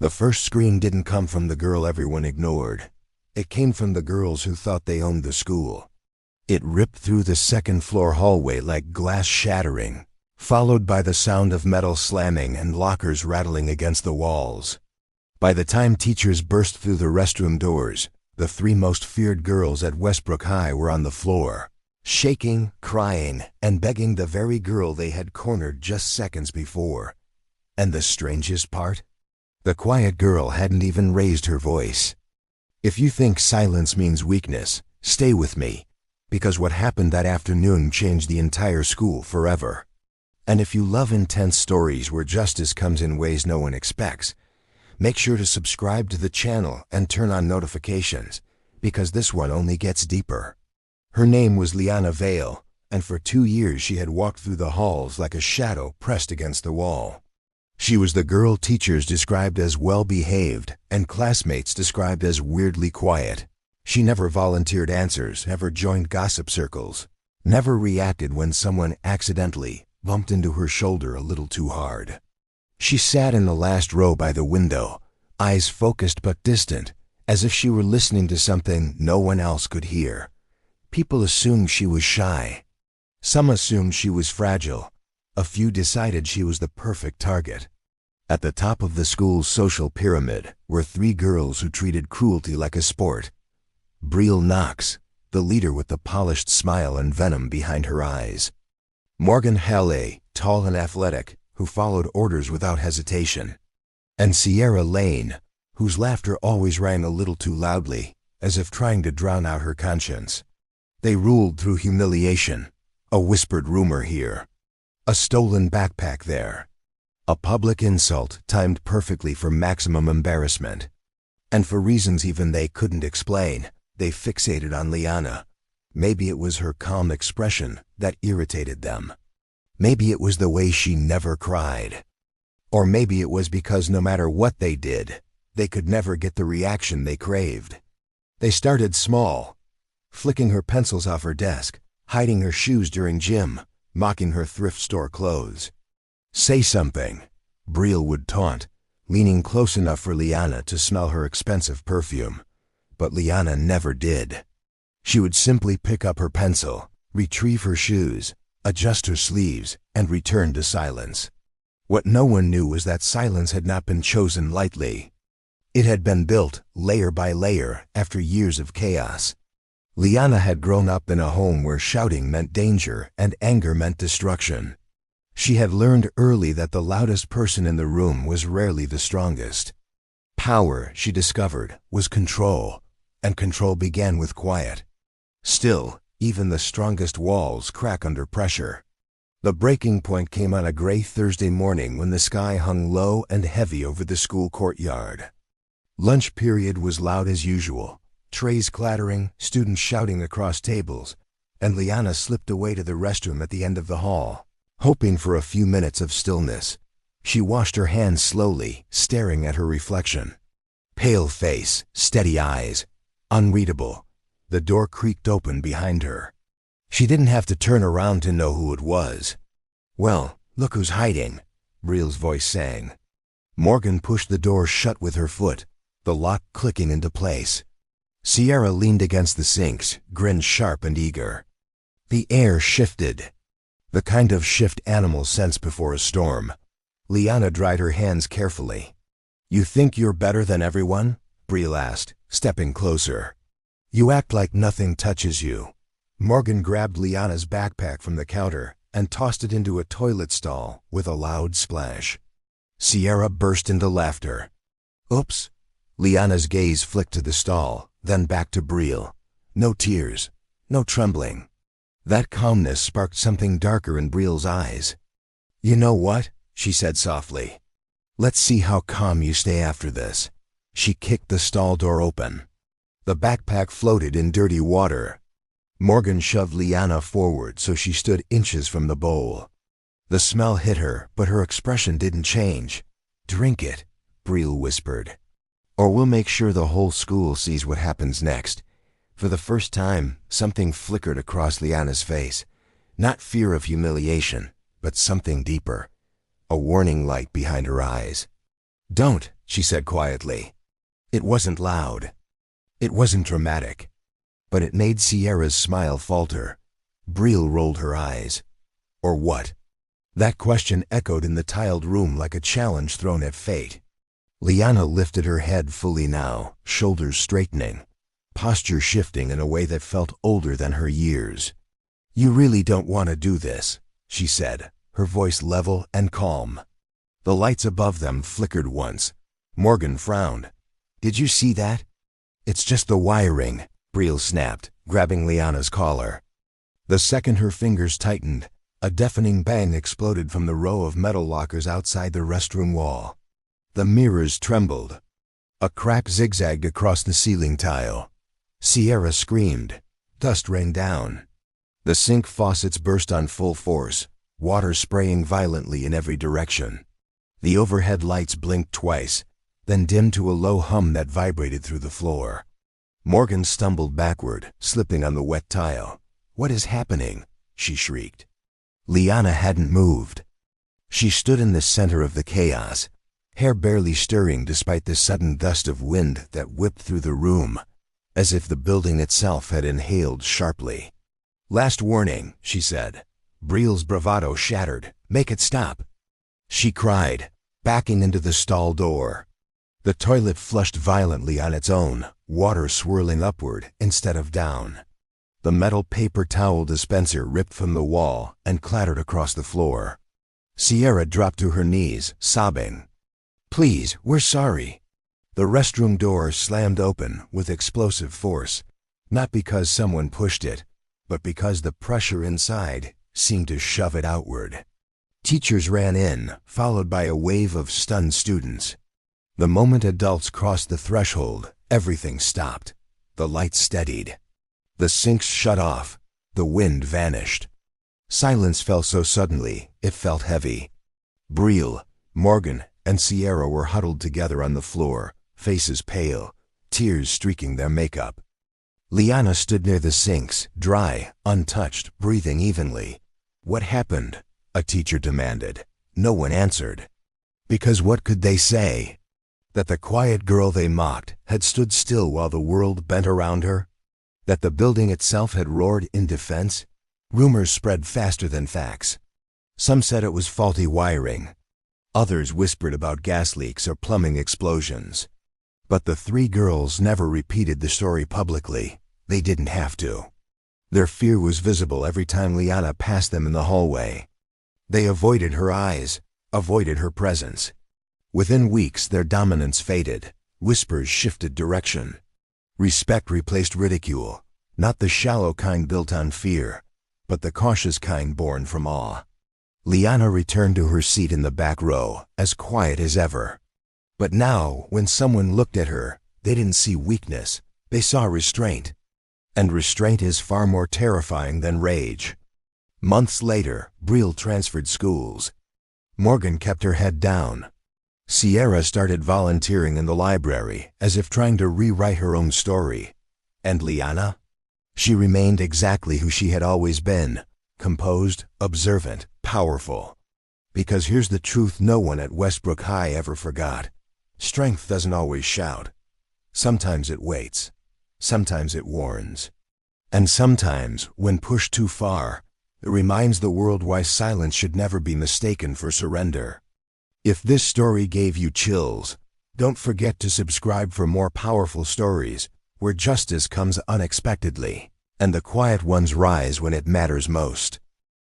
The first scream didn't come from the girl everyone ignored. It came from the girls who thought they owned the school. It ripped through the second-floor hallway like glass shattering, followed by the sound of metal slamming and lockers rattling against the walls. By the time teachers burst through the restroom doors, the three most feared girls at Westbrook High were on the floor, shaking, crying, and begging the very girl they had cornered just seconds before. And the strangest part? The quiet girl hadn't even raised her voice. If you think silence means weakness, stay with me, because what happened that afternoon changed the entire school forever. And if you love intense stories where justice comes in ways no one expects, make sure to subscribe to the channel and turn on notifications, because this one only gets deeper. Her name was Liana Vale, and for 2 years she had walked through the halls like a shadow pressed against the wall. She was the girl teachers described as well-behaved and classmates described as weirdly quiet. She never volunteered answers, never joined gossip circles, never reacted when someone accidentally bumped into her shoulder a little too hard. She sat in the last row by the window, eyes focused but distant, as if she were listening to something no one else could hear. People assumed she was shy. Some assumed she was fragile. A few decided she was the perfect target. At the top of the school's social pyramid were 3 girls who treated cruelty like a sport. Brielle Knox, the leader with the polished smile and venom behind her eyes. Morgan Halle, tall and athletic, who followed orders without hesitation. And Sierra Lane, whose laughter always rang a little too loudly, as if trying to drown out her conscience. They ruled through humiliation, a whispered rumor here, a stolen backpack there, a public insult timed perfectly for maximum embarrassment. And for reasons even they couldn't explain, they fixated on Liana. Maybe it was her calm expression that irritated them. Maybe it was the way she never cried. Or maybe it was because no matter what they did, they could never get the reaction they craved. They started small, flicking her pencils off her desk, hiding her shoes during gym, mocking her thrift store clothes. "Say something," Brielle would taunt, leaning close enough for Liana to smell her expensive perfume. But Liana never did. She would simply pick up her pencil, retrieve her shoes, adjust her sleeves, and return to silence. What no one knew was that silence had not been chosen lightly. It had been built layer by layer after years of chaos. Liana had grown up in a home where shouting meant danger and anger meant destruction. She had learned early that the loudest person in the room was rarely the strongest. Power, she discovered, was control, and control began with quiet. Still, even the strongest walls crack under pressure. The breaking point came on a gray Thursday morning when the sky hung low and heavy over the school courtyard. Lunch period was loud as usual. Trays clattering, students shouting across tables, and Liana slipped away to the restroom at the end of the hall, hoping for a few minutes of stillness. She washed her hands slowly, staring at her reflection. Pale face, steady eyes, unreadable. The door creaked open behind her. She didn't have to turn around to know who it was. "Well, look who's hiding," Brielle's voice sang. Morgan pushed the door shut with her foot, the lock clicking into place. Sierra leaned against the sinks, grinned sharp and eager. The air shifted, the kind of shift animals sense before a storm. Liana dried her hands carefully. "You think you're better than everyone?" Brielle asked, stepping closer. "You act like nothing touches you." Morgan grabbed Liana's backpack from the counter and tossed it into a toilet stall with a loud splash. Sierra burst into laughter. "Oops." Liana's gaze flicked to the stall, then back to Brielle. No tears, no trembling. That calmness sparked something darker in Brielle's eyes. "You know what?" she said softly. "Let's see how calm you stay after this." She kicked the stall door open. The backpack floated in dirty water. Morgan shoved Liana forward so she stood inches from the bowl. The smell hit her, but her expression didn't change. "Drink it," Brielle whispered. "Or we'll make sure the whole school sees what happens next." For the first time, something flickered across Liana's face. Not fear of humiliation, but something deeper. A warning light behind her eyes. "Don't," she said quietly. It wasn't loud. It wasn't dramatic. But it made Sierra's smile falter. Brielle rolled her eyes. Or what? That question echoed in the tiled room like a challenge thrown at fate. Liana lifted her head fully now, shoulders straightening, posture shifting in a way that felt older than her years. You really don't want to do this, she said, her voice level and calm. The lights above them flickered once. Morgan frowned. Did you see that? It's just the wiring, Brielle snapped, grabbing Liana's collar. The second her fingers tightened, a deafening bang exploded from the row of metal lockers outside the restroom wall. The mirrors trembled. A crack zigzagged across the ceiling tile. Sierra screamed. Dust rained down. The sink faucets burst on full force, water spraying violently in every direction. The overhead lights blinked twice, then dimmed to a low hum that vibrated through the floor. Morgan stumbled backward, slipping on the wet tile. What is happening? She shrieked. Liana hadn't moved. She stood in the center of the chaos, hair barely stirring despite the sudden gust of wind that whipped through the room, as if the building itself had inhaled sharply. Last warning, she said. Brielle's bravado shattered. Make it stop. She cried, backing into the stall door. The toilet flushed violently on its own, water swirling upward instead of down. The metal paper towel dispenser ripped from the wall and clattered across the floor. Sierra dropped to her knees, sobbing. Please, we're sorry. The restroom door slammed open with explosive force, not because someone pushed it, but because the pressure inside seemed to shove it outward. Teachers ran in, followed by a wave of stunned students. The moment adults crossed the threshold, everything stopped. The lights steadied. The sinks shut off. The wind vanished. Silence fell so suddenly, it felt heavy. Brielle, Morgan, and Sierra were huddled together on the floor, faces pale, tears streaking their makeup. Liana stood near the sinks, dry, untouched, breathing evenly. What happened? A teacher demanded. No one answered. Because what could they say? That the quiet girl they mocked had stood still while the world bent around her? That the building itself had roared in defense? Rumors spread faster than facts. Some said it was faulty wiring. Others whispered about gas leaks or plumbing explosions. But the three girls never repeated the story publicly. They didn't have to. Their fear was visible every time Liana passed them in the hallway. They avoided her eyes, avoided her presence. Within weeks, their dominance faded. Whispers shifted direction. Respect replaced ridicule, not the shallow kind built on fear, but the cautious kind born from awe. Liana returned to her seat in the back row, as quiet as ever. But now, when someone looked at her, they didn't see weakness, they saw restraint. And restraint is far more terrifying than rage. Months later, Brielle transferred schools. Morgan kept her head down. Sierra started volunteering in the library, as if trying to rewrite her own story. And Liana? She remained exactly who she had always been, composed, observant, powerful. Because here's the truth no one at Westbrook High ever forgot. Strength doesn't always shout. Sometimes it waits. Sometimes it warns. And sometimes, when pushed too far, it reminds the world why silence should never be mistaken for surrender. If this story gave you chills, don't forget to subscribe for more powerful stories where justice comes unexpectedly and the quiet ones rise when it matters most.